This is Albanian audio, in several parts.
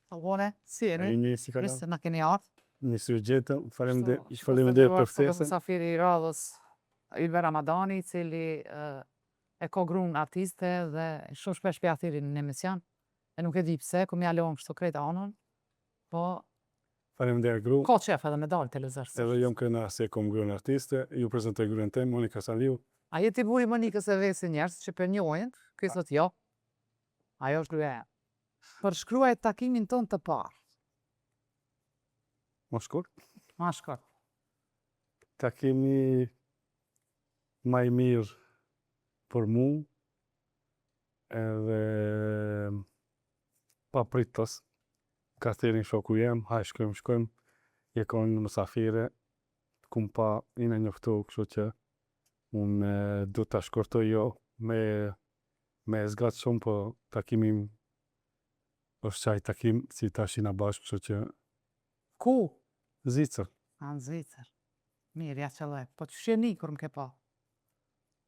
Salvone, si jeni? Një si ka Mirë se na keni ardhur. një syrgjetëm, Kështu faleminderit për sot ftesën. Musafiri i radhës Ylve Ramadani, i cili e ka gruan artiste dhe shumë shpesh pja thirin në emision. E nuk e di pse, ku mja lom kështu krejt anën, po Faleminderit gru. ka qef edhe me dalë televizor. Edhe jam krenar se kom gruan artiste, ju prezentoj gruan tem, Monika Saliu. A jeti buri Monikës e vesi njerës që për njohin, ky sot jo. Ajo është gruaja. Përshkruaj takimin ton të parë. Ma shkurt. Ma shkurt. Takimi ma i mirë për mu, edhe pa pritës, ka thirin shoku jem, haj shkojmë, je konë në mësafire, kum pa ina njoftu, kështu që unë du të shkortoj jo me zgatë shumë, po takimi është qaj takim si ta shina bashkë, kështu që Ku? Zicër. A në Zvicër. Mirë, ja qëllaj. Po që shjeni kur më ke pa?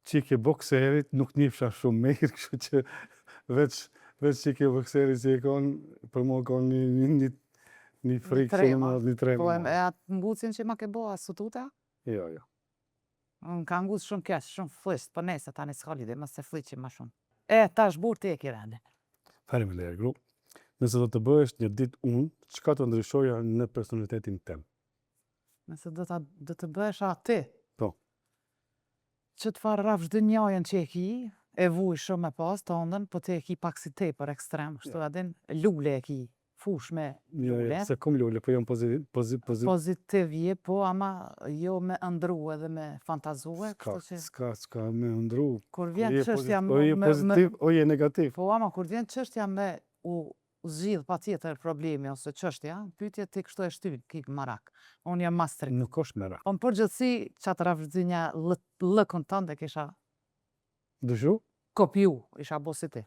Qike bokserit nuk njifsha shumë mirë, kështu që veç qike bokserit si e konë, për mua konë një frikë shumë, një trema. Po e atë mbucin që ma ke bo, a sututa? Jo. Unë ka ngusë shumë kesh, shumë flisht, për nese ta një s'ka lide, më se fliqim ma shumë. E, ta është burë te e kirende. Faleminderit gru. Nëse do të bëhesh një ditë unë, çka të ndryshoja në personalitetin tem? Nëse do të bëhesh a ti? Po. Që të farë rafsh dë njajën që e ki, e vuj shumë me pas të ondën, po te e ki pak si te për ekstrem, shtu adin, lule e ki, fush me lule. Se kom lule, po jam Pozitivje, po ama jo me ndru edhe me fantazue. Ska me ndru. Kur vjen çështja O je pozitiv, o je negativ. Po ama kur vjen çështja me u zgjidh pa tjetër problemi ose çështja, pyetje ti kështu e shtyn, kik marak. Unë jam mas strikt. Nuk është merak. Po në përgjithësi, qatë rafërdzinja lëkën tënde kisha Dëshu? kopju, isha bo si ti.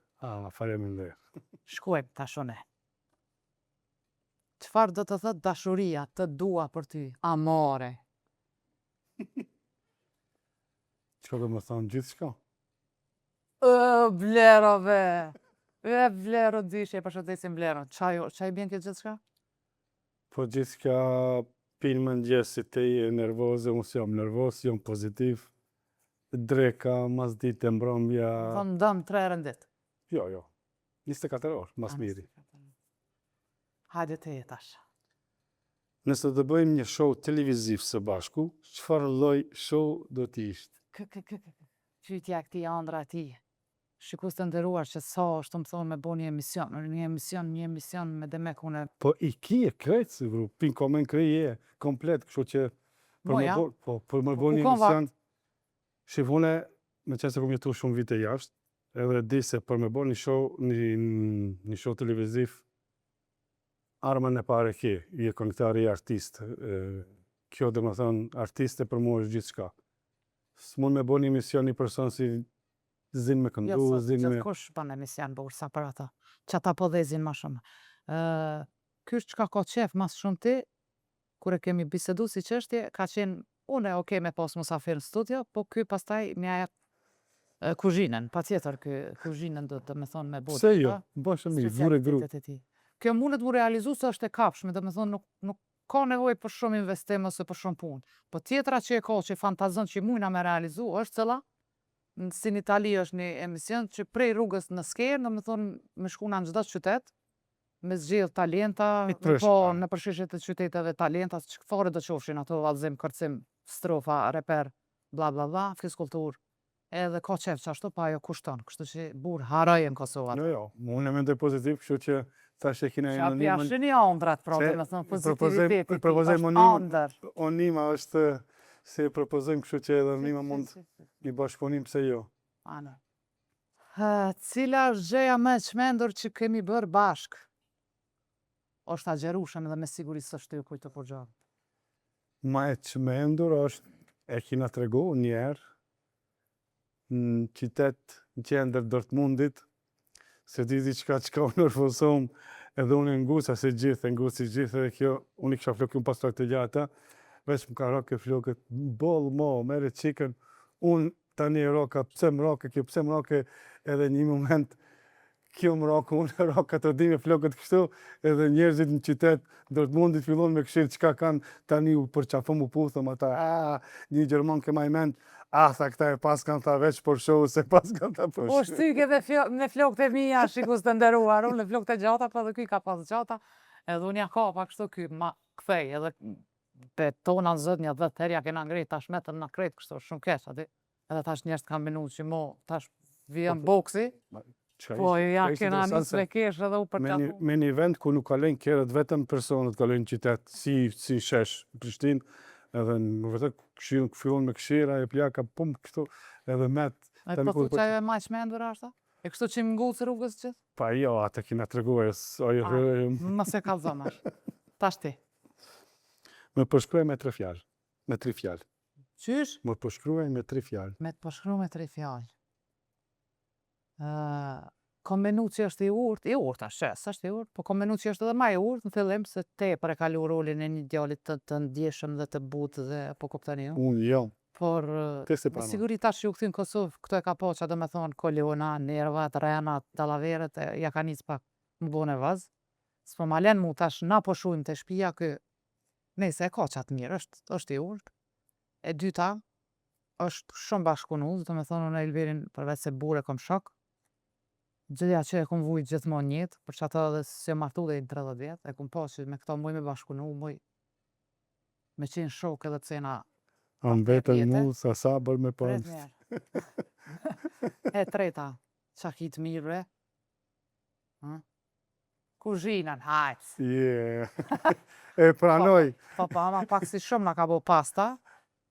Faleminderit. Shkojmë tashone. Çfarë do të thëtë dashuria të dua për ty? Amore. Çka do më thonë gjithë shka? Blero be. Blero dyshe, e përshëndesim Blero. Qaj bjen këtë gjithë shka? Po gjithë shka pinë më ndjesë si te je nervoze, unë si jam nervoz, jam pozitiv. Dreka, mas ditë e mbrëmja. Thonë dëmë 3 herë në ditë. Jo. 24 orë, mas miri. Hajde të jetash. Nëse të bëjmë një show televiziv së bashku, çfarë lloj show do t'i ishte? Pyetja këtij andra ti. Shikus të nderuar që sa është të më thonë me bo një emision me demek une. Po i ki e krejtë, si vru, pin komen kreje, komplet, kështu që për më bo një emision, shifune, me qenë se kom jetu shumë vite jashtë, edhe di se për me bo një show televiziv, armën e pare ki, i e këngëtari artist. Kjo dhe më thonë, artiste për mua është gjithë shka. Së mund me bo një emision një person si zin me këndu, zin me... Gjithë kush ban emision bërë sa për ata. Që ata po dhe zin ma shumë. Kysh që ka qef mas shumë ti, kure kemi bisedu si qështje, ka qenë, une oke me pas musafir në studio, po ky pastaj me ajet kuzhinën, pa tjetër kuzhinën do të me thonë me botë. Pse jo, bashkë mirë, vure gru. Kjo mundet mu realizu se është e kapshme, dhe me thonë nuk ka nevoj për shumë investim ose për shumë punë. Po tjetra që e ka që fantazën që mujna me realizu është cëla, si në Itali është një emision që prej rrugës në skerë, dhe me thonë me shkuna në gjithë qytet, me zgjidh talenta, po në përshishjet të qyteteve talenta, që këfare do qofshin ato valzim, kërcim, strofa, reper, bla bla bla, fiskultur. Edhe ka qef që ashtu pa ajo kushton, kështu që burë haraj në Kosovë. Jo, unë e mendoj pozitiv, kështu që tash e kina e anonimën... Qa pja shëni andrat, pra, dhe me thënë pozitiviteti, është andër. Onima është, se propozojmë, kështu që edhe onima mund një bashkëpunim, pse jo. Anë. Cila është gjëja me qmendur që kemi bërë bashkë? është agjerushëm edhe me sigurisë është të kujtë për gjallë. Ma e qmendur është, e kina të regu njerë, në qytet në qendër Dortmundit, se diti qka unë nërfosom, edhe unë ngusa se gjithë, edhe kjo, unë i kisha flokë unë pas të gjata, veç më ka roke flokët, bolë mo, mere qikën, unë tani e roka, pse më roke, kjo pse më roke, edhe një moment, kjo më roka, unë roka të di me flokët kështu, edhe njerëzit në qytet Dortmundit fillon me këshirë çka kanë tani u përqafëm u puthëm ata, një Gjerman ke ma i mend, tha këta e pas kanë tha veç për show, se pas kanë tha për Po shtyke dhe me flokët e mija, shikus të nderuar, unë me flokët e gjata, pa dhe kuj ka pas gjata, edhe unë ja ka pa kështu kuj, ma kthej, edhe pe tona në zët një 10 herë ja kena ngrejt, tash metën në krejt kështu, shumë kesh, ati, edhe tash njerëz kanë minu që mo, tash vjen boksi, po ja kena nis me kesh edhe u përqatu. Me një vend ku nuk kalojnë kerët vetëm personët kalojnë qytet, si shesh Prishtinë, edhe në vërtet fillon me këshira e plaka pum kështu edhe met. E po thu që ajo e maj shmendur ashta? E kështu që më ngucë rrugës që? Pa jo, atë kina të reguajës. Mëse kalzon është. Tash ti. Me përshkruaj me 3 fjalë. Me 3 fjalë. Qysh? Me përshkruaj me 3 fjalë. Me të përshkruaj me 3 fjalë. Kom menu që është i urt ashtë, është i urt, po kom menu që është edhe ma i urt në fillim, se te për e kalu rolin e një djallit të ndjeshëm dhe të butë dhe po kuptani jo. Unë jo. Por, me siguri tash që u këthin Kosovë, këto e ka po që do me thonë Koliona, Nervat, Renat, Dalaveret, ja ka njës pak më bone vazë. S'po ma len mu tash na po shujmë të shpia kë, nese e ka qatë mirë, është i urt. E dyta, është shumë bashkëpunuz, do me thonë unë e Elberin përveç se bure kom shok. Gjëja që e kom vujt gjithmonë njët, për që ato edhe se martu dhe i 30 vjetë, e kom po që me këto muj me bashkëpunu, muj me qenë shok edhe cena. Am vetën mu, sa sabër me pas. E treta, qakit mirëve. Kuzhinën, hajt. E pranoj. Po, ama pak si shumë na ka bo pasta,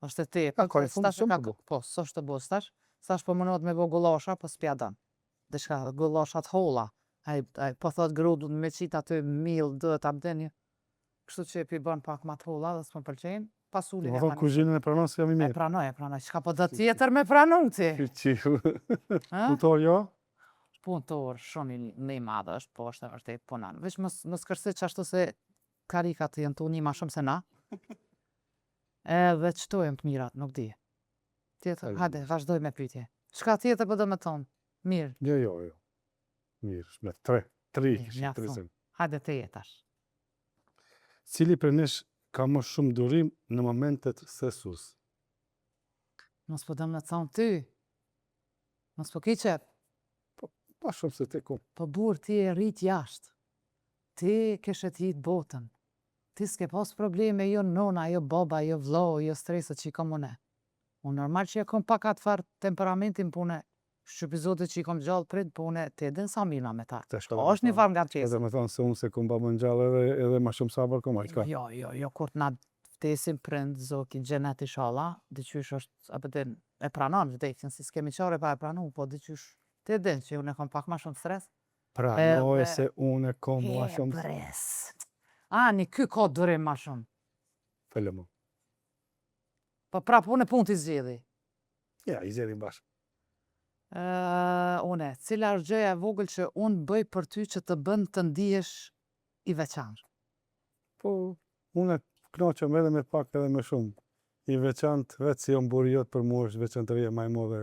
është e te. Ka e fundë shumë të bo. Po, së është të bo stash. Stash po mënot me bo gulosha, po s'pja dan. Dhe shka guloshat holla. Po thot grudu me qita të mil, dhe të abdenje. Kështu që e pi bën pak ma të holla dhe s'më pëlqenjë. Pasulin e pranoj. Kuzhinën e pranoj se jam i mirë. E pranoj. Qka po dhe tjetër me pranu ti? Punëtor jo? Punëtor, shumë i madhe është, po është e punan. Vesh mos kërsi që ashtu se karikat jenë tu një ma shumë se na. Edhe qëtojmë të mirat, nuk di. Tjetër, hajde, vazhdoj me pytje. Qka tjetër po dhe me thonë? Mirë. Jo. Mirë, me 3. Hajde të jetash. Cili për nesh ka më shumë durim në momentet sesus? Mos po dëmë në thonë ty. Mos po ki qep. Pa shumë se te ku. Po burë ti e rrit jashtë. Ti keshet hit botën. Ti s'ke pas probleme, jo nona, jo baba, jo vlo, jo stresët që i kom une. Unë normal që e kom pak atë farë temperamentin pune. Shqypizotit që i kom gjallë prit, po une te edhe nësa mirna me ta. është një farë nga të qesë. Edhe me thonë se unë se kom ba më në gjallë edhe ma shumë sabër kom ajka. Jo, kur t'na vdesim prind, zoki gjenet i shala, diqysh është, apëtin, e pranon vdesin, si s'kemi qare pa e pranu, po diqysh, te din që unë e kom pak ma shumë stres. Pranoj se unë e kom ma shumë stres. Një ky ka durim ma shumë. Fele mu. Po prap, unë e pun t'i zgjidhi. Ja, i zjedhin bashkë. Cila është gjëja e vogël që unë bëj për ty që të bën të ndihesh i veçantë? Po, unë e knoqëm edhe me pak edhe me shumë. I veçantë, vetë si jo mburi jotë për mu është veçantëria ma i modhe.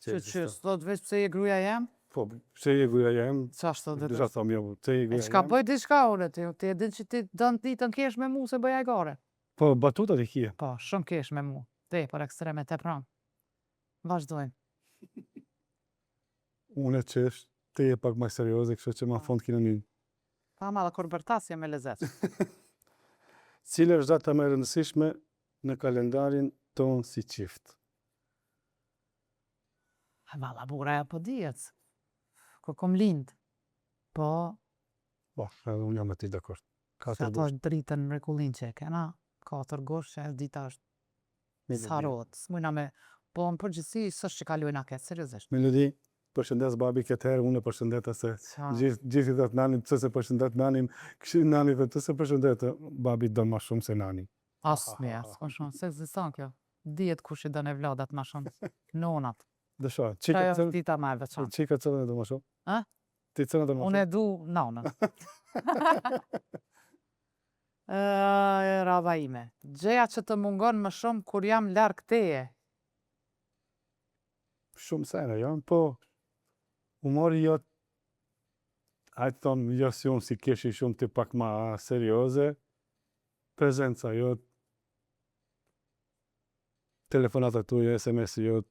Që s'thot veç pse je gruaja jem? Po, pse je gruaja jem? Qashtë të dhe? Dësha thom jo, pse je gruaja jem? Qka bëj diçka unë ti e din që ti dënë ti të n'kesh me mu se bëj ajgare. Po, batutat i kje. Po, shumë kesh me mu. Te, për ekstreme, te pranë. Vazhdojmë. Unë e qesh, te je pak ma serioze, kështë që ma fond kina një. Pa ma dhe kur bërtasje me lezet. Cile është data me rëndësishme në kalendarin tonë si qift? Vala, bura e po dijet. Ko kom lind. Po. Po, edhe unë jam e ti dakord. Se ato është dritën mrekullin që e kena. 4 gosh që e dita është sarot. Smujna me, po në përgjithsi, sështë që kalujna këtë, seriosisht. Melodi, përshëndes babi këtë herë, unë e përshëndeta se gjithi dhe të nanin, të se përshëndet nanin, këshin nanin dhe të se përshëndet babi dënë ma shumë se nanin. Asmi, shumë, se egziston kjo. Dijet kush i dënë e vladat ma shumë. Nonat. Dësha, qika cëllë? Dita ma e veçan. Qika cëllën e do ma shumë? Ti cëllën e do ma shumë? Unë e du nonën. Rava ime. Gjeja që të mungon më shumë kur jam larg teje. Shumë sene, janë, po humori jot hajtë thonë, jo si unë si keshi shumë të pak ma serioze, prezenca jot, telefonata tuja, SMS-i jot,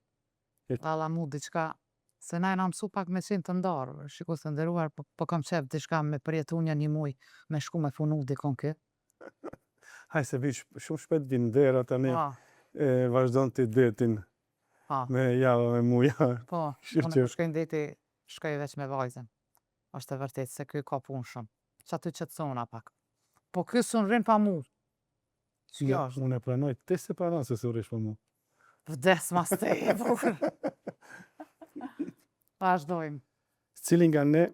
Valla mu diçka, se na jena mësu pak me qenë të ndarë, shiko të nderuar, po kam qef diçka me përjetu një muj, me shku me funu dikon kë. hajtë se shumë shpet vinë vera tani, Po, vazhdon të detin po, me java, me muja. po, Shqyrë unë që kur shkoj deti, shkoj veç me vajzën. Është e vërtet se ky ka punë shumë. Që aty qëtësona pak. Po ky sun rrin pa mu. Ç'kjo është? unë e pranoj, ti se pranon se se urish për mu. Vdes mas te e burr. Vazhdojmë. Cili nga ne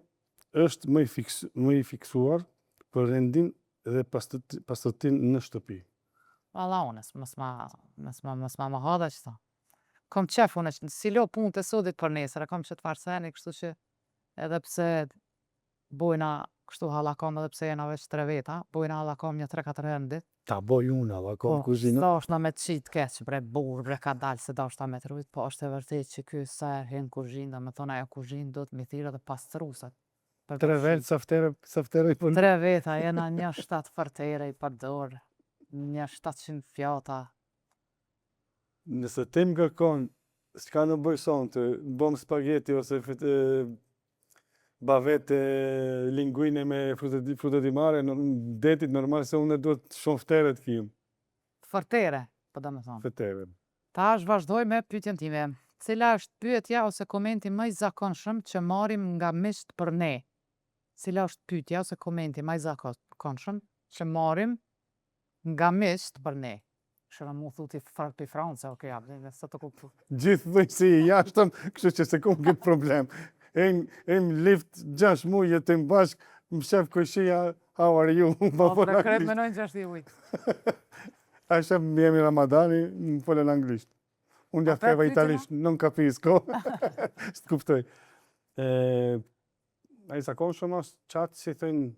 është më i fiksuar për rendin dhe pastërtin në shtëpi? Valla unës, mës ma më hadha qëta. Kom qef unë, si lo punë të sodit për nesër, e kom që të farseni, kështu që edhe pse bojna kështu halakom edhe pse jena veç 3 veta, bojna halakom një 3-4 herë në ditë. Ta boj unë, alla, kom kuzhinë. s'da është na me qit keq bre burr, bre ka dalë se da është ta me trujt, po është e vërtet që ky sa herë hen kuzhinë, dhe me thonë ajo kuzhinë do të mi thirë dhe pastrusat. 3 vetë, saftere i për... 3 veta, jena 1-7 fartere i përdor, 1-700 fjata. Nëse ti më kërkon, s'ka në bëj sonte, bom spaghetti ose bavete linguine me frute di mare, në detit normal se unë duhet shumë ftere të kim. Fartere, po da me thonë. Fetere. Tash vazhdoj me pyetjen time. Cila është pyetja ose komenti më i zakonshëm që marrim nga miqt për ne? Cila është pyetja ose komenti më i zakonshëm që marrim nga miqt për ne? Shëra mu thuti për Franca, okej, ja, sa të kuptu. Gjithë dhëj si i jashtëm, kështu që se kom këtë problem. Em lift 6 muje të mbashk, më shef këshia, how are you? Po, për krep menojnë 6 ujt. A shef më jemi Ramadani, më folën anglisht. Unë ja feva italisht, non capisco. Së kuptoj. A i zakon shumë është qatë si thënë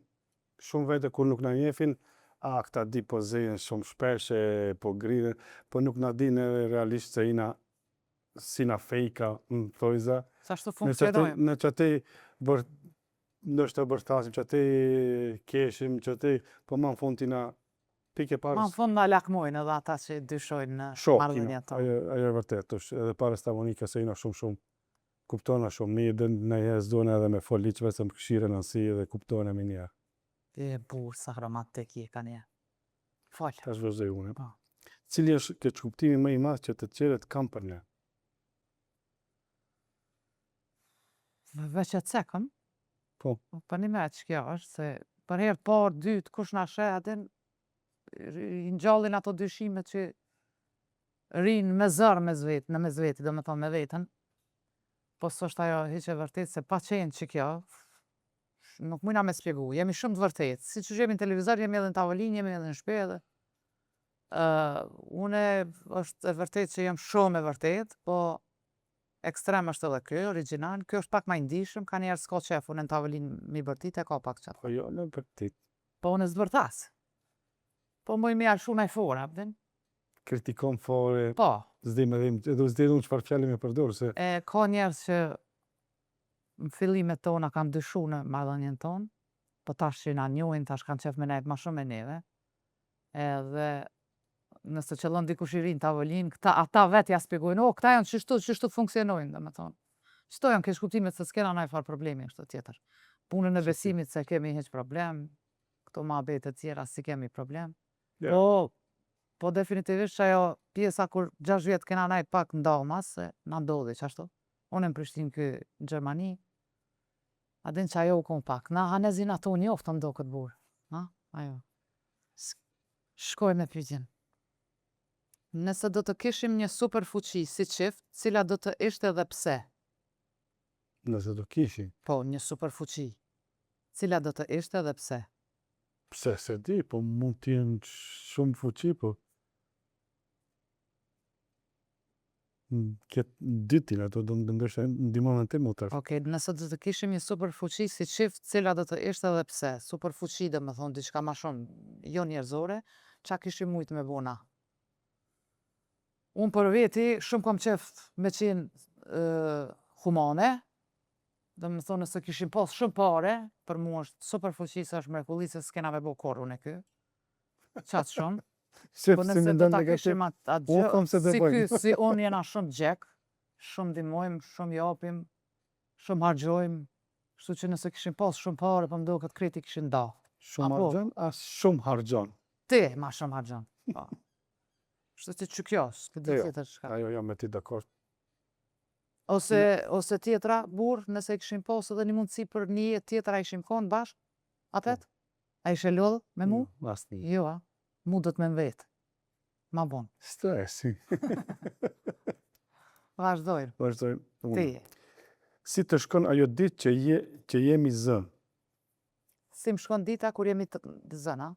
shumë vete kur nuk në njefin, këta di po zejën shumë shpeshe, po grinen, po nuk na di në realisht se ina si na fejka, më thojza. Sa shtu funksionojmë? Në që ati nështë të bërtasim, që ati keshim, që ati, po ma në fund tina pike parës. Ma në fund na lakmojnë edhe ata që dyshojnë në marrëdhënia tonë. Ajo e vërtet, edhe parës të avonika se ina shumë, kuptona shumë mirë, dhe në jes dojnë edhe me foliq, vetëm këshire në nësi dhe kuptona me njerë. E burë, sa hromatik je ka njerë. Falë. Ta shvëzoj unë. Po. Cili është këtë kuptimi më i madh që të tjerët kam për ne? Veç e cekëm? Po. Për një me që kjo është, se për herë parë, dytë, kush na sheh atin, i ngjallin ato dyshime që rinë me zërë në mes veti, do me thonë me vetën, po s'është ajo hiq e vërtet, se pa qenë që kjo, nuk mujna me spjegu, jemi shumë të vërtet, si që jemi në televizor, jemi edhe në tavolinë, jemi edhe në shpe edhe. Une është e vërtet që jem shumë e vërtet, po ekstrem është edhe kjo, original, kjo është pak ma indishëm, ka njerë s'ka qef, unë në tavolinë mi bërtit e ka pak qatë. Po jo, në vërtet. Po unë s'bërtas. Po më i me alshu na i fora, pëdin? Kritikon fore, Po. zdim edhe unë çfarë fjalë me përdor, se... Ka njerës që në fillimet tona kam dyshu në marrëdhënien tonë, po tash që na njohin, tash kanë qef me nejt ma shumë me neve, edhe nëse qëllon dikush i rinë tavolinë, ata vetë ja spjegojnë, këta janë qështu funksionojnë, dhe me thonë. Qëto janë kesh kuptimet se s'kena na i farë problemi, kështu tjetër. Punën e besimit se kemi heq problem, këto ma bete tjera si kemi problem. Po definitivisht që ajo pjesa kur 6 vjetë kena na i pak ndamas, se na ndodhi qashtu. Unë në Prishtinë kë në Gjermani, adin që ajo u kon pak. Na hanezin ato njoftë ndo këtë burë. Ajo. Shkoj me pyetjen. Nëse do të kishim një super fuqi si qift, cila do të ishte dhe pse? Nëse do kishim? Po, një super fuqi. Cila do të ishte dhe pse? Pse se di, po mund t'jenë shumë fuqi, po... Këtë ditin, ato do më ndërshë ndimon në te më tërë. Okej, nëse do të kishim një super fuqi si qift, cila do të ishte dhe pse? Super fuqi dhe me thonë diçka ma shumë, jo njerëzore, qa kishim mujtë me bona? Unë për veti shumë kom qef me qenë humane, Do me thonë nëse kishim pas shumë pare, për mu është super fuqi se është mrekulli se s'kena me bo korrun e ky. Qatë shumë. Po nëse do ta kishim atë gjë, si ky, si unë jena shumë gjek, shumë dimojmë, shumë japim, shumë hargjojmë, kështu që nëse kishim pas shumë pare, po mdo këtë kreti kishin da. Shumë hargjon, as shumë hargjon. Ti ma shumë hargjon. Kështu që që kjo, s'ke di tjetër shka. Ajo, jam me ti dakord. Ose tjetra, burr, nëse kishim pas edhe një mundësi për një jetë tjetra, a ishim konë bashkë, apet? A ishe lodhë me mu? Asni. Jo, a? Mu do të me vetë. Ma bon. Stresi. Vazhdojnë. Vazhdojnë. Ti. Si të shkon ajo ditë që jemi zënë? Si më shkon dita kur jemi të zëna?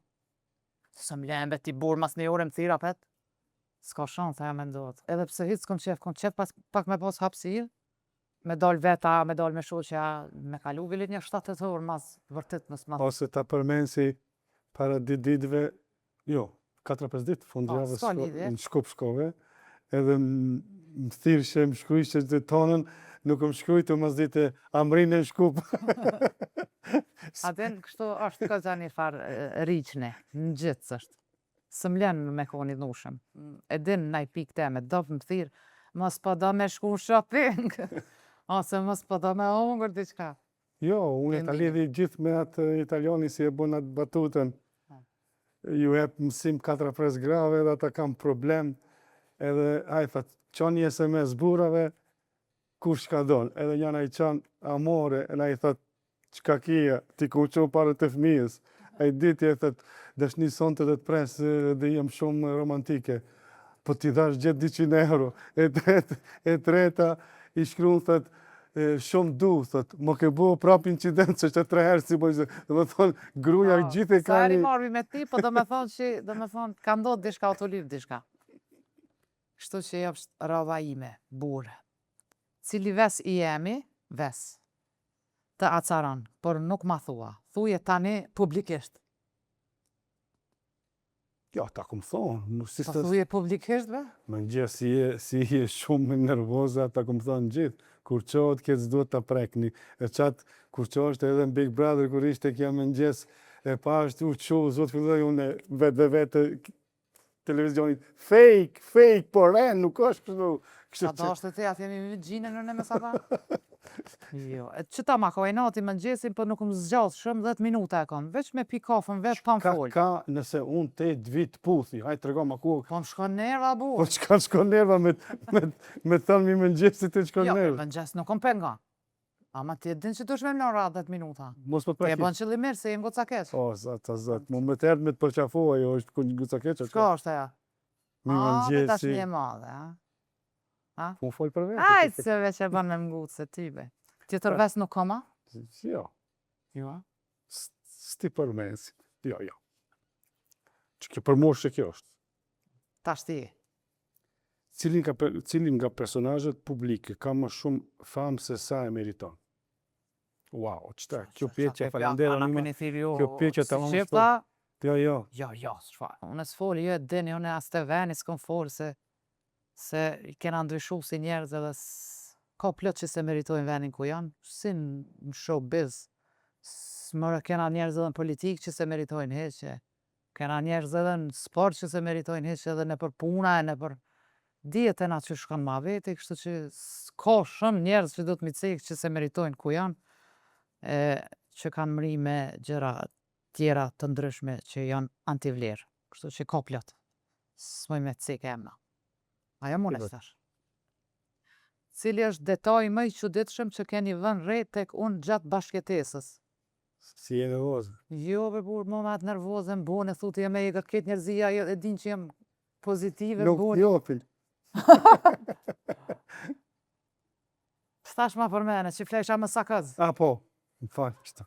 Së më lembe ti burr mas një ore më thira, apet? S'ka shansë, aja me ndodhë. Edhe pse hitë s'kom qef pak me pas hapsirë, me dal veta, me dal me shoqja, me kalu vilit një 7 orë, mas vërtet mësë mas. Ose ta përmensi para ditëve, jo, 4-5 ditë, fundjavës në Shkup shkove, edhe më thirëshe, më shkrujshë të tonën, nuk më shkrujtë mas dite amrinë në Shkup. Aden, kështu është këza një farë riqne, në gjithës është. Së mlenë me koni dhushëm. E din naj pikë teme, dopë më thirë, mos po do me shku shopping, ose mos po do me hongër diqka. Jo, unë e ta lidhi gjithë me atë italiani si e bon atë batutën. Ju e mësim 4-5 grave dhe ata kam problem, edhe a i thët, qoni SMS burave, kush ka donë, edhe njëna i qanë amore, edhe a i thët, qka kia, ti ku qo pare të fëmijës. A i diti e thët, dësh një sonte dhe të presë dhe jem shumë romantike, po ti dhash gjithë 200 euro. E treta i shkruan thët, shumë du, thët, mo ke bo prap incident që është 3 herë si bojë, dhe me thonë, gruja gjithë e ka një... Sa eri marvi me ti, po do me thonë që, do me thonë, ka ndodhë dishka autoliv dishka. Kështu që jopsht rava ime, burë. Cili ves i jemi, ves. Të acaran, por nuk ma thua. Thuje tani publikisht. Ja, ta këmë thonë. Pa thuje publikisht, be? Më në gjithë, si je shumë nervoza, ta këmë thonë gjithë. Kur qohet, këtë duhet të prekni. E qatë, kur qohet edhe në Big Brother, kur ishte kja më në gjithë, e pa është u qohë, zotë filloj unë vetë televizionit. Fake, por nuk është kështu. Sa do është të te, atë jemi me gjine në në me sa pa? Jo, që ta ma ka e nati më gjesin, për nuk më zgjath shumë 10 minuta e kam, veç me pi kafën, veç pa më folë. Ka nëse unë te 2 vit puthi, hajtë të rega ma ku... Po më shkon nerva, bu. Po që ka shkon nerva me thënë mi më gjesit të shkon nerva. Jo, më gjes nuk kom penga. Ama ti e din që të shme më ra 10 minuta. Mos po prekit. E bon qëllimir se jem goca keq. O, zat, mu me të erdë me të përqafua, jo është goca keq. Shka është aja? Mi më gjesi. Tash një e madhe, ha? Po më folë për vetë. Ajtë se veç e ban me mgutë se ty, be. Tjetër ves nuk koma? Jo. Jo, a? Sti përmensi. Jo. Që kjo përmosh që kjo është. Tash ti. Cilin nga personazhet publike ka më shumë famë se sa e meriton? Wow, qëta, kjo pjeqe falendera një më... Kjo pjeqe të më më shto. Jo. Jo, shfar. Unë e s'foli, jo e dini, unë e as të veni s'kom folë se i kena ndryshu si njerëz edhe ka plot që se meritojnë venin ku janë, si në showbiz. Smërë kena njerëz edhe në politikë që se meritojnë heqe. Kena njerëz edhe në sport që se meritojnë heqe edhe në për puna e në për djetë e na që shkon ma veti, kështu që ka shumë njerëz që do të micekë që se meritojnë ku janë, që kanë mri me gjëra tjera të ndryshme që janë antivlerë. Kështu që ka plot. S'moj me cekë emna. Ajo mune stash. Cili është detaj më i çuditshëm që keni vënë re tek unë gjatë bashkëtesës? Si je nervozë? Jo, be burë, më atë nervozë më bone, thuti jam e këtë njerëzia, e din që jem pozitive, nuk bone. jopin. Stash ma përmene, që flesha më sakëz. Po, më falë qëta.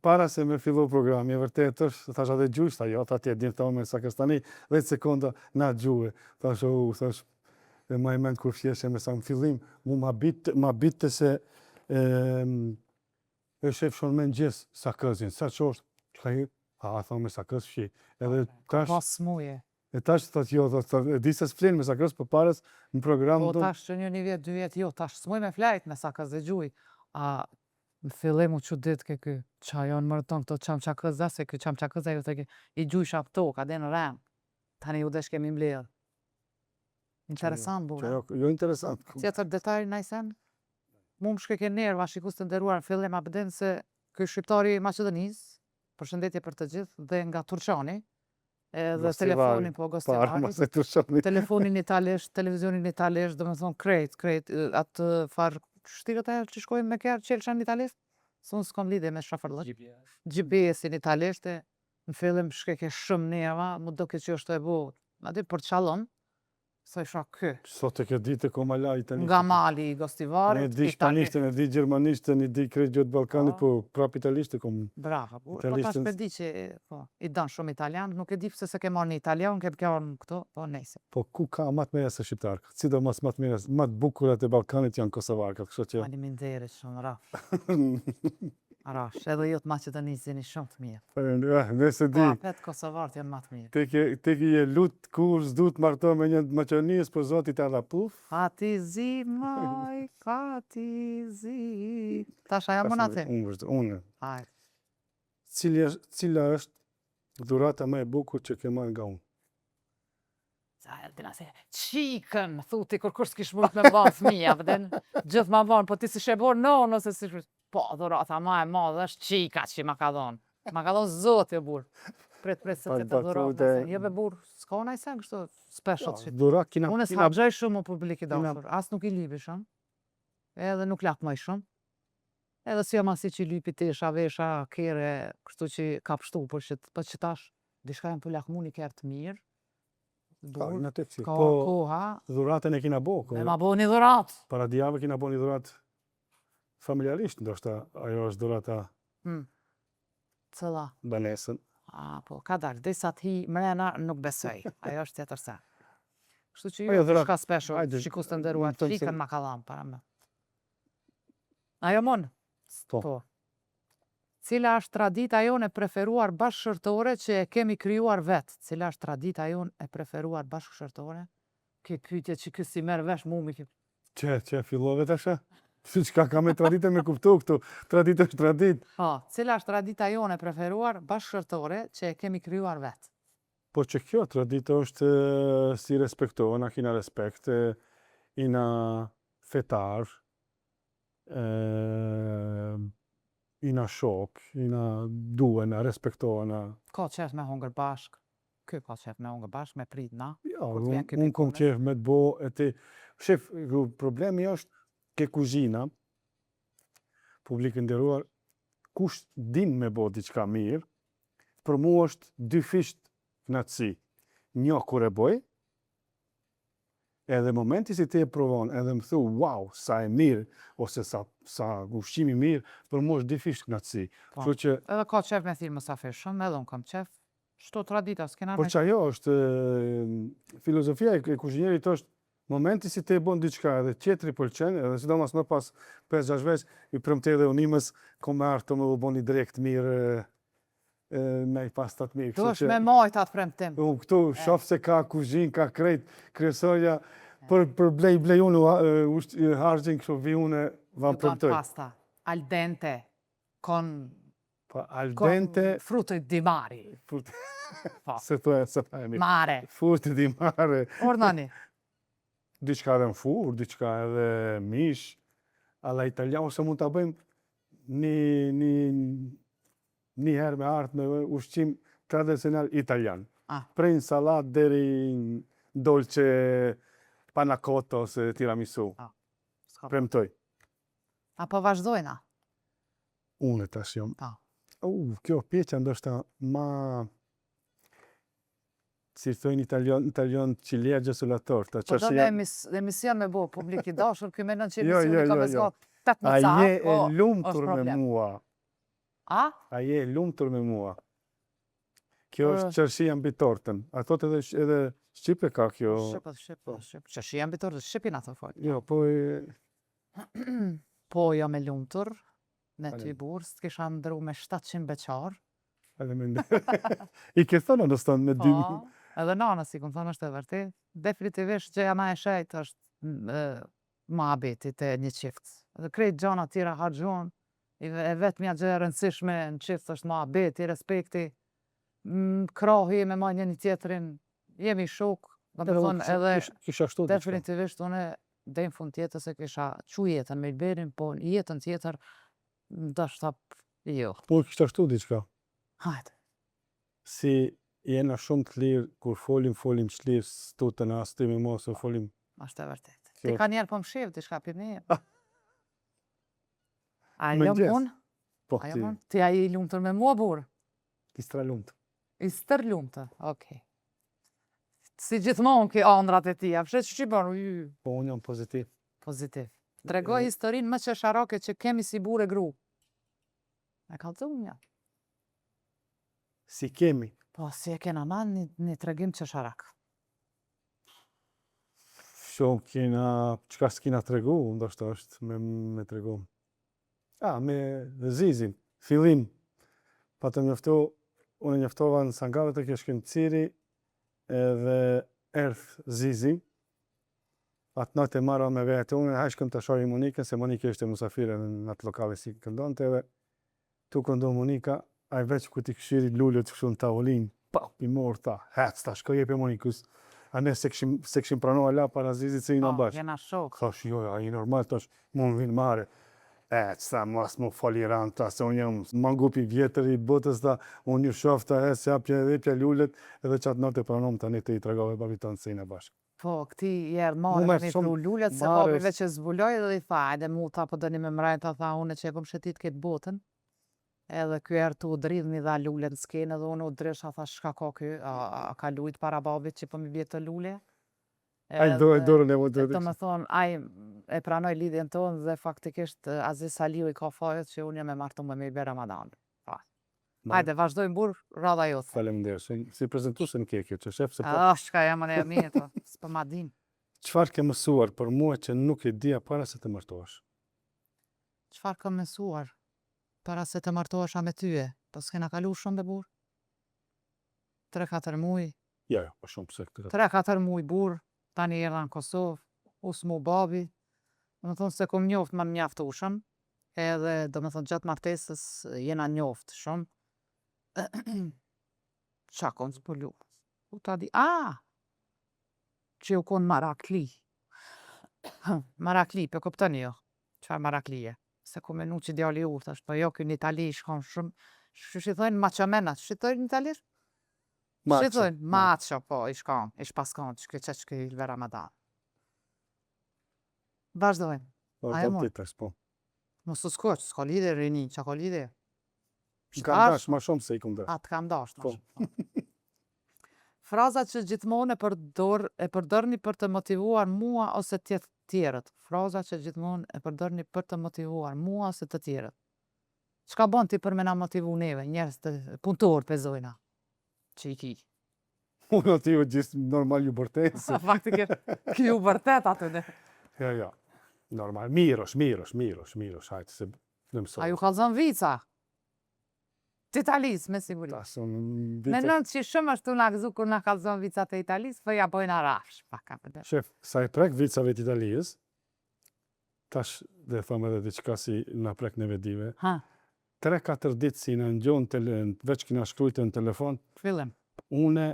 Para se me fillu programi, e vërtet është, thash atë gjujshta, jo, ta tjetë një me sakëstani, 10 sekonda na gjuhe. Thash, e ma i mend kur fjeshe me sa në fillim, mu ma bitte se e shef shonë me në gjesë sakëzin, sa që është, a thonë me sakëz fshi. Edhe tash... Pas muje. E tash thot jo, e di se s'flen me sakës për parës në program. Po tash që një vjet, 2 vjet, jo, tash s'muj me flajt me sakës dhe gjuj. A në fillim u çudit ke ky. Qa janë mërton këto çamçakëza, se ky çamçakëza ju tek i gjujsha këto, ka den rem. Tani u desh kemi mbledh. Interesant bu. Jo interesant. Tjetër detaj najsen? Mu më shke ke nerva, shikus të nderuar në fillim a bëden se ky shqiptari i Maqedonisë, përshëndetje për të gjithë, dhe nga Turqani, edhe telefonin po Gostivari, telefonin italisht, televizionin italisht, do me thonë krejt, atë farë shtirët e që shkojnë me kërë qelëshan italisht, së unë s'kom lidhe me shafërlëq. GPS-in italisht, në fillim shke ke shumë nerva, mu do ke që është e bu, ma di për qalon, sa isha kë. Sot e ke ditë e komala italisht. Nga mali i Gostivarit, Ne di shpanishtën, e di gjermanishtë, e di krejt gjotë Balkanit, po prap italisht e kom. Brava, po tash për di që i danë shumë italian, nuk e di pëse se ke marrë një italian, ke përkjarën këto, po nejse. Po ku ka matë meja se shqiptarë, sidomos matë meja, matë bukurat e Balkanit janë kosovarkat, kështu që. Faleminderit shumë, Rash, edhe jo të Maqedonisë jeni shumë të mirë. Nëse di. Po apet kosovarët janë më të mirë. Te ki je lut kur s'du të marto me një Maqedonisë, po zotit alla puf. Ka ti zi, maj, ka ti zi. Tash aja më në them. Unë. Hajde. Cila është dhurata më e bukur që ke marrë nga unë? Sa Eltina se, qikën, thuti, kur s'kish mund me banë fëmija, vëden, gjithë ma banë, po ti si shebor non, ose si shkës, po, dhurata ma e madhe është qika që ma ka dhonë. Ma ka dhonë zotë, jo burë. Pret se të dhurata. Jo be burë, s'ka unë ajsen kështu special shit. Unë s'habgjaj shumë u publiki dashur, as nuk i libi shumë, edhe nuk lak më shumë. Edhe si jam asi që i lipi tesha, vesha, kere, kështu që ka pështu, për që tash, dishka jem për lakmu një kërë të mirë. Ka koha. Dhuratën e kina bo. E ma bo një dhurat. Para dijave kina bo një dhurat familjarisht, ndoshta ajo është dhurata. Cëlla? Banesën. Po, ka dalë, disa t'hi mrena nuk besoj. Ajo është tjetër se. Kështu që jo, shka special, shikus të ndëruar, qikën ma kalam para me. Ajo mon? Po. Cila është tradita jonë e preferuar bashkëshortore që e kemi kryuar vetë? Cila është tradita jonë e preferuar bashkëshortore? Ke pyetje që kësi merë vesh mu mi. Që fillove të asha? Qka ka me tradite me kuptu këtu? Tradite është tradit. Cila është tradita jonë e preferuar bashkëshortore që e kemi kryuar vetë? Po që kjo tradita është si respektohen, a kina respekt, ina fetar, ina shok, ina duena, respektohena. Ka qef me hongër bashk, kë ka qef me hongër bashk, me prit na. Ja, unë kom qef me të bo, shef, problemi është ke kuzhina, publikë nderuar, kush din me bo diçka mirë, për mu është dy fisht knatësi. Një kur e boj, edhe momenti si ti e provon, edhe më thu, wow, sa e mirë, ose sa ushqimi mirë, për mu është dy fisht knatësi. Edhe ka qef me thirë mësafir shumë, edhe unë kam qef, shto tradita, s'kena me... Por që ajo është, filozofia e kuzhinjerit është, momenti si te e bon diçka edhe tjetëri pëlqen, edhe sidomos më pas 5-6 veç, i premte dhe unimës, kom me artë të më bon i drekt mirë, me i pastat mirë. Do është me majtë atë premtim. Këtu, shofë se ka kuzhin, ka krejt, kresoja, për blej unë, hargjin kështu vi unë, vam premtoj. Këtu pasta, al dente, kon frutët di mari. Se të e, se të e mirë. Mare. Frutët di mare. Ornani. Diçka edhe në fur, diçka edhe mish, alla italian, ose mund të bëjmë një herë me artë me ushqim tradicional italian. Prej në salat deri dolce panna cotta ose tiramisu. Premtoj. Apo vazhdojna? Unë tash jom. Kjo pjeqa ndoshta ma... Si thojnë italian ciliergia sulla torta. Po do me emision me bo publik i dashur, këj menon që emisioni ka me zgatë 8 A je e lumtur me mua. A? A je e lumtur me mua. Kjo është qërshia mbi tortën. A thot edhe Shqipe ka kjo... Shqipe. Qërshia mbi tortën, Shqipin ato fojnë. Jo, po... Po jam e lumtur, me ty burë, s'kisha ndru me 700 beqar. I ke thonë, nështë me Edhe nana si kom thonë është e vërtet. Definitivisht gjëja ma e shejt është mohabeti te një qift. Edhe krejt gjana tjera harxhohen, e vetmja gjë e rëndësishme në qift është mohabeti, respekti, krahi me marrë njëri tjetrin, jemi shok, do të thonë edhe Kisha ashtu diçka. definitivisht unë deri në fund jetës e kisha çu jetën me Ilberin, po jetën tjetër ndoshta jo. Po kisha ashtu diçka. Hajde. Si jena shumë të lirë, kur folim çlirë, stutën as ti me mos, folim. Është e vërtet. Ti ka njerë po më shef diçka për ne. A Me jam gjes. unë? Po A ti, jam unë? Ti a i lumëtër me mua, burë? ti stra lumt. I stër lumëtë, okej. Si gjithmonë ki andrat e tia, fshet që bërë, Po unë jam pozitiv. pozitiv. Tregoj historinë më qesharake që kemi si burë e gru. E kallëzum ja. Si kemi. Po, si e kena ma një tregim qesharak. Shumë kena, çka s'kina tregu, ndoshta është me tregu. Me Zizin, fillim, pa të njoftu, unë njoftova në Sangave të keshkin Ciri, edhe erdh Zizi, atë natë e marra me vetë unë, hajshkëm të shohi Monikën, se Monika ishte musafire në atë lokale si këndonte, edhe tu këndo Monika, a i veç ku t'i këshiri lullet kështu në tavolinë, pa, i morë ta, hec, ta shkoj jepe Monikës, a ne se këshim pranoha la para Zizit se i në bashkë. Jena shok. Thash, jo, a i normal, tash, mu më vinë mare. Sa mas mu faliran ta, se unë jam mangupi vjetër i botës ta, unë një shofta se japja lullet, edhe qatë natë e pranom tani të i tregove babit tanë se i në bashkë. Po, këti jerë marë me një pru lullet, se babi veç e zbuloj edhe i tha, ajde mu ta po dëni me mrajt, ta tha, unë që e kom shetit këtë botën, edhe kjo erë tu dridh një dha lullet në skenë, edhe unë u drish, a tha, shka ka kjo, a ka lujt para babit që po mi vjetë të lulle. A i dorën e vëtë të më thonë, ai e pranoj lidhjen tonë dhe faktikisht Aziz Saliu i ka fajët që unë jam e martu me Ilber Ramadan. Hajde, vazhdojmë burë, radha jote. Faleminderit, si prezentuese në kjo, që shef se po. Shka jam e mirë to, s'po ma din. Çfarë ke mësuar për mua që nuk e dija para se të martohesh? Çfarë kam mësuar para se të martohesha me tyje? Po s'kena kalu shumë be burë? 3-4 muj. Jo, po shumë pse këtë. 3-4 muj burë, tani erdha në Kosovë, usmu babi, do më thonë se kom njoft më mjaftueshëm, edhe do më thonë gjatë martesës jena njoft shumë. Qa kon zbulu? U ta di, që u kon Marakli. Marakli, për kuptoni jo, qëfar Maraklije? Se ku menu që djali u, thash, po jo, kjo në Itali shkon shumë, shithojnë maqamenat, shithojnë në Italisht? Shithojnë, maqa, po, i shkon, i shpaskon, që këtë Ilber Ramadan. Vazhdojmë. Ajo mund. Po. Mos u skoq, s'ka lidhe rini, qa ka lidhe? Kam dash ma shumë se i kom dash. Atë kam dash. Frazat që gjithmonë e përdorni për të motivuar mua ose të tjerët. Frazat që gjithmonë e përdorni për të motivuar mua ose të tjerët. Çka bën ti për me na motivu neve, njerëz të punëtor pezojna? Që i ki. Unë ati u gjithë normal ju bërtet. Faktikisht, ki ju bërtet aty ne. Ja. Normal, mirosh, hajtë se në mësoj. A ju kalzon vica? T'Italis, me siguri. Me nëndë që shumë është na gëzu kur na kalzon vicat e Italis, për ja bojna rafsh, paka për dhe. Shef, sa i prek vicave t'Italijës, tash dhe thëmë edhe diqka si na prek neve dive, 3-4 ditë si në ngjonë, veç kina shkrujtë në telefon, Fillim. une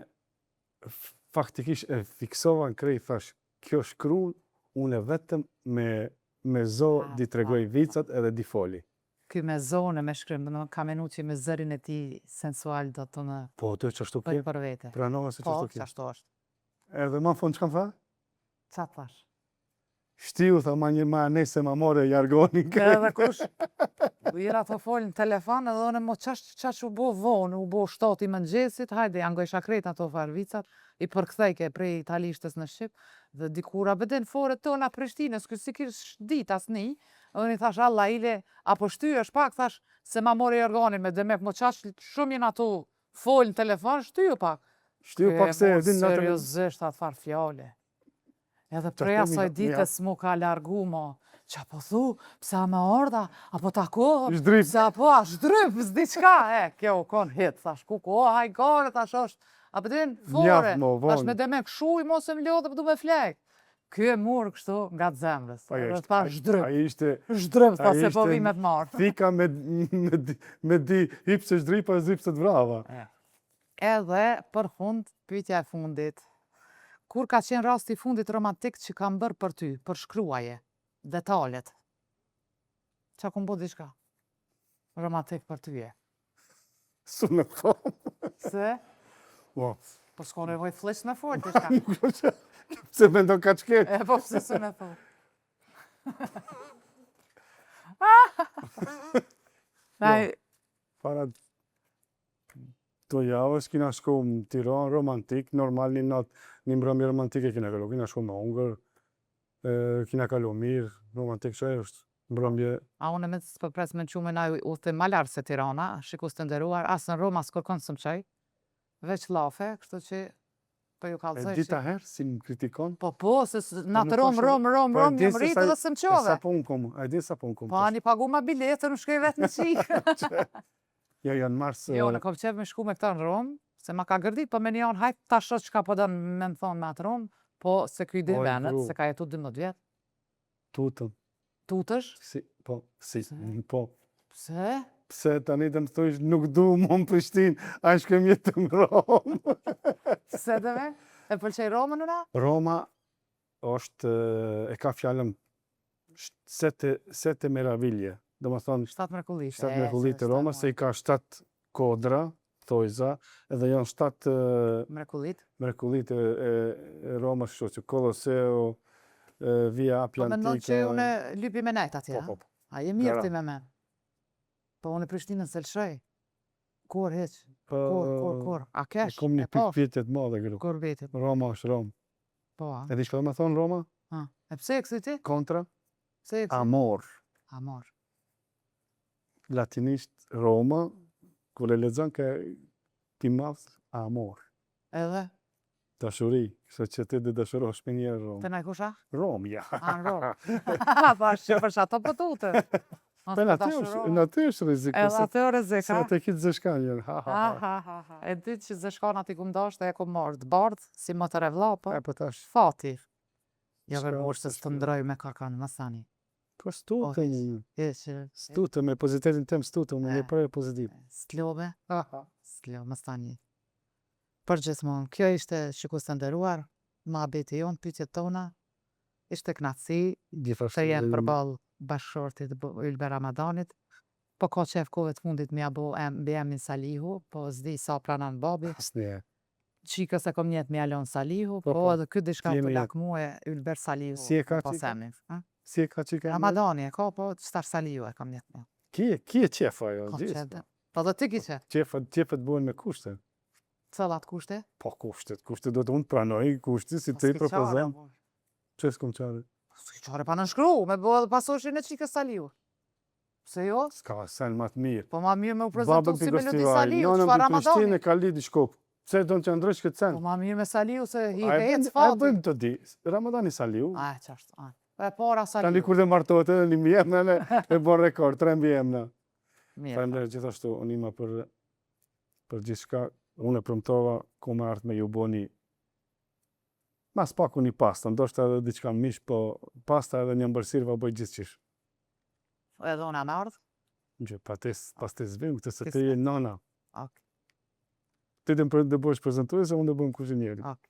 faktikisht e fiksova në krej, thash, kjo shkru, une vetëm me zo di tregoj vicat edhe di foli. Ky me zone, me shkrim, ka menu që me zërin e ti sensual do të në Po, të që ashtu ke? për vete. Pranova se që ashtu Po, ke? që ashtu është. Edhe ma në fund që kam tha? Qa thash? Shtiu, tha ma një ma nese ma more jargonin. Edhe kush? Ira të folë në telefon edhe one mo qash u bo vonë, u bo 7 i mëngjesit, hajde, janë gojsha krejt ato farvicat, i përkthejke prej italishtes në Shqip, dhe dikura beden fore tona Prishtinës, kësi kish dit asni, edhe një thash, Allah ile, apo shty është pak, thash, se ma more jargonin me demek, mo qash shumë jenë ato folë në telefon, shty pak. Shtiu pak se e din natën. Seriozisht atë farë fjale. Edhe prej asoj ditës mu ka largu mo, qa po thu, psa me orda, apo tako, psa po, a shdryp, s'di qka, kjo u kon hit, thash, ku ko, haj gare, thash është, A përdin, Mjaft, fore, mo, tash vonë. me deme kshuj, mos e mlodhe, për du me flek. Ky e murë kështu nga të zemrës. Edhe të pa shdryp. Ai ishte Shdryp, ta ai se po ishte vi me të marë. thika me di hipse shdripa, zipse të vrava. Edhe për fund, pyetja e fundit. Kur ka qenë rasti i fundit romantik që kam bërë për ty, për shkruaje, detalet? Qa ku mbo diçka? Romantik për ty e. Su në thomë. Se? Po, Po s'ka nevoj flish me fort diçka. se me ndo ka qket. E po pse s'u me thon. Ai, Para të javës kina shku në Tiranë romantik, normal një natë, një mbrëmje romantike kina kalu, kina shku me Ungër, kina kalu mirë, romantik që e është mbrëmje. a unë me të pres me qume na udhëtim ma lartë se Tirana, shikus të nderuar, asë në Roma s'kërkon së më qaj, veç lafe, kështu që po ju E kalzoj dita herë si më kritikon. Po, se na të nuk rom, është- rom, rom, Po, e rom, di jam se rritë sa- dhe së më Sa qove. po unë kom, a di sa po unë kom. Po, ani pagu ma biletën, më shkoj vetë në qikë. Ja, janë mars. Jo, në kom qef me shku me këta në Rom, se ma ka gërdit, po me një anë hajt ta shot që ka po dënë me më thonë me atë Rom, po se kuj din Oj, venet, bru. se ka jetu 12 vjetë. tutën. Tutësh? Si, po, si, Pse? po. Pse? Pse tani të më thush nuk du më në Prishtinë, a shkem jetë në Romë. Se dhe me? E pëlqej Romën una? Roma është, e ka fjallën sete meravilje. Do më thonë, 7 mrekullit. 7 mrekullit të Roma, se i ka 7 kodra, thojza, edhe janë 7 Mrekullit. mrekullit e Romës, kështu që Koloseu, Via Po me ndonë që Apjantika. une lypi me nejt atje, Po, po. a je mirë Gara. ti me men. Po unë Prishtinën se lëshoj. Kur heq? Po, Kur? A e kesh? kom një E posh? pikpjetet madhe gru. Kur veti? Roma është Romë. Po, a? E di shka do me thonë Roma? E pse e kësi ti? Kontra? Pse e kësi? Amor. Amor. Latinisht Roma, kur e lexon ka ti madh amor. Edhe? Dashuri, kështu që ti dhe dashurosh me njerë Romë. Të naj kusha? Romë, ja. A në Rom. Pa që për shato për tute. Po në aty është riziku, Edhe se atë o rezika. se atë kitë zëshkan janë. E ditë që zëshkan ati ku mdasht e ku marrë të bardh, si më të revla, po. E, po tash, Fati. Jo S'ka, vërmosh se s'ka. së të ndroj me kakan, më sani. po stutë, stutë, me pozitetin tem stutë, me një prej pozitiv. Slove, slove, më sani. Për gjithmonë, kjo ishte shikus të nderuar, ma beti jonë, pyetjet tona, ishte knatësi, Gjithashtu. se jenë përballë bashkëshortit Ylber Ramadanit, po ka qef kove të fundit mja bo mbi emrin Salihu, po s'di sa pranan babi, Asnjë. qikës e kom njet me Alon Salihu, Po, po po. edhe këtë dishka Jemi të jetë. lakmu e Ylber Salihu, Si e ka pas qika? emrin. Si e ka që ka? Ramadani e ka, po qëtar Salihu e kam njet me. Ki e qef ajo, Ka gjithë. qef dhe. Po dhe ti ki qef, Qefet buen me kushte. cëllat kushte? Po kushtet do të unë pranoj, kushti si të i propozon. Që s'kom qare? S'ki qare pa në shkru, me bo edhe pasoshin e qikës Salihu. Pse jo? S'ka sen ma të mirë. Po ma mirë me u prezentu si melodi Salihu, Salihu, nënën qëfa për Prishtinë Ramadani. e ka lidi shkop. Pse do në që ndrysh këtë sen? Po ma mirë me Salihu se hi A e hec bëjmë- a e fati. bëjmë të di, Ramadani Salihu. A, qashtë, a. E para Tani Salihu. kur dhe martohet edhe një mjemna e bon rekord, 3 mjemna. Mirë. Faleminderit gjithashtu unima për gjithçka. Unë e premtova ku me art me ju boni mas pak unë i pasta, ndoshta edhe diçka mish, po pasta edhe një mbërsirë va bëj gjithçish. Edhe unë anë ardhë. Gjë, pas të zvim, këtë se Ti ti je nana. Ok, Ti dhe më bësh prezentuese, unë dhe bëjmë kuzhinjeri. ok.